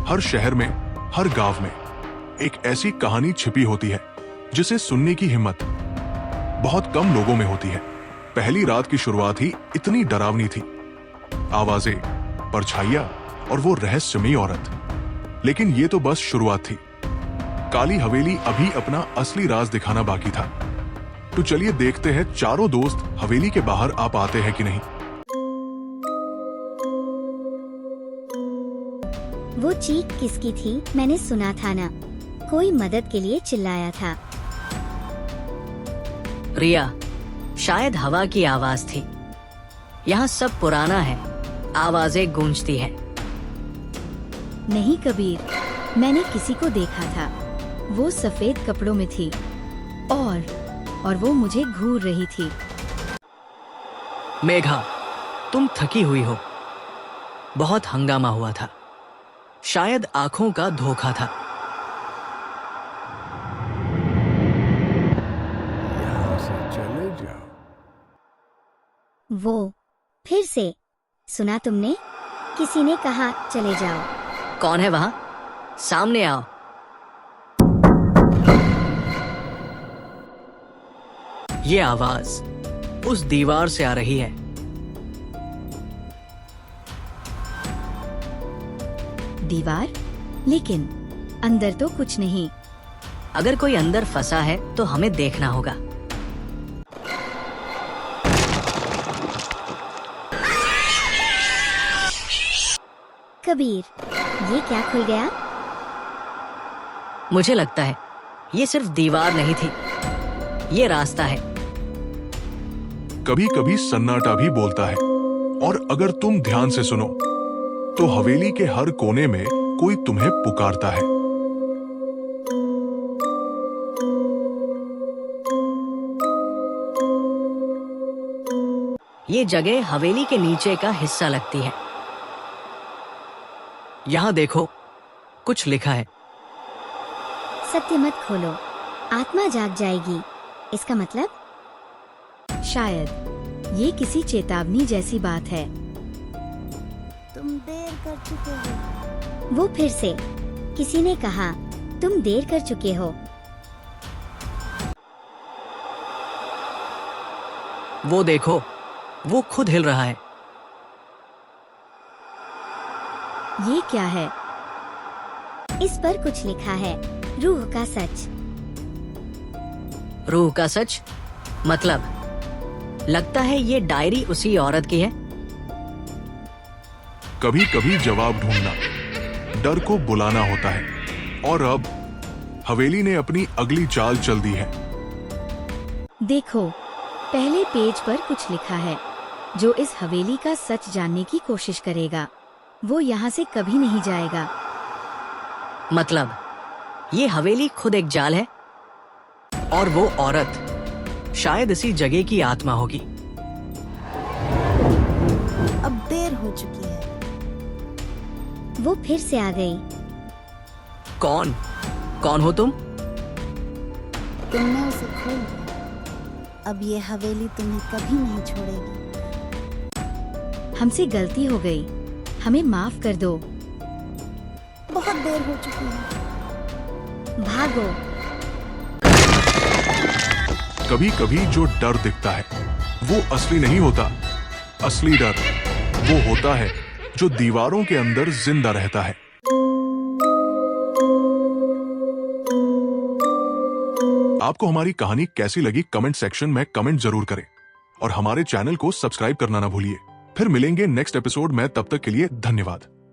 हर शहर में, हर गांव में एक ऐसी कहानी छिपी होती है जिसे सुनने की हिम्मत बहुत कम लोगों में होती है। पहली रात की शुरुआत ही इतनी डरावनी थी, आवाजें, परछाइयां और वो रहस्यमयी औरत। लेकिन ये तो बस शुरुआत थी। काली हवेली अभी अपना असली राज दिखाना बाकी था। तो चलिए देखते हैं चारों दोस्त हवेली के बाहर आ पाते हैं कि नहीं। वो चीख किसकी थी? मैंने सुना था ना, कोई मदद के लिए चिल्लाया था। रिया, शायद हवा की आवाज थी। यहाँ सब पुराना है, आवाजें गूंजती हैं। नहीं कबीर, मैंने किसी को देखा था। वो सफेद कपड़ों में थी और वो मुझे घूर रही थी। मेघा, तुम थकी हुई हो। बहुत हंगामा हुआ था। शायद आंखों का धोखा था। यहाँ से चले जाओ। वो फिर से सुना तुमने? किसी ने कहा चले जाओ। कौन है वहां? सामने आओ। ये आवाज उस दीवार से आ रही है। दीवार? लेकिन अंदर तो कुछ नहीं। अगर कोई अंदर फंसा है तो हमें देखना होगा। कबीर, ये क्या खुल गया? मुझे लगता है ये सिर्फ दीवार नहीं थी, ये रास्ता है। कभी कभी सन्नाटा भी बोलता है, और अगर तुम ध्यान से सुनो तो हवेली के हर कोने में कोई तुम्हें पुकारता है। ये जगह हवेली के नीचे का हिस्सा लगती है। यहाँ देखो, कुछ लिखा है। सत्य मत खोलो, आत्मा जाग जाएगी। इसका मतलब? शायद ये किसी चेतावनी जैसी बात है। तुम देर कर चुके हो। वो फिर से किसी ने कहा, तुम देर कर चुके हो। वो देखो, वो खुद हिल रहा है। ये क्या है? इस पर कुछ लिखा है, रूह का सच। रूह का सच? मतलब लगता है ये डायरी उसी औरत की है। कभी कभी जवाब ढूंढना डर को बुलाना होता है, और अब हवेली ने अपनी अगली चाल चल दी है। देखो, पहले पेज पर कुछ लिखा है। जो इस हवेली का सच जानने की कोशिश करेगा, वो यहाँ से कभी नहीं जाएगा। मतलब ये हवेली खुद एक जाल है, और वो औरत शायद इसी जगह की आत्मा होगी। अब देर हो चुकी है। वो फिर से आ गई। कौन कौन हो तुम? तुमने उसे खोल दिया। अब ये हवेली तुम्हें कभी नहीं छोड़ेगी। हमसे गलती हो गई, हमें माफ कर दो। बहुत देर हो चुकी है। भागो। कभी कभी जो डर दिखता है वो असली नहीं होता। असली डर वो होता है जो दीवारों के अंदर जिंदा रहता है। आपको हमारी कहानी कैसी लगी कमेंट सेक्शन में कमेंट जरूर करें, और हमारे चैनल को सब्सक्राइब करना ना भूलिए। फिर मिलेंगे नेक्स्ट एपिसोड में, तब तक के लिए धन्यवाद।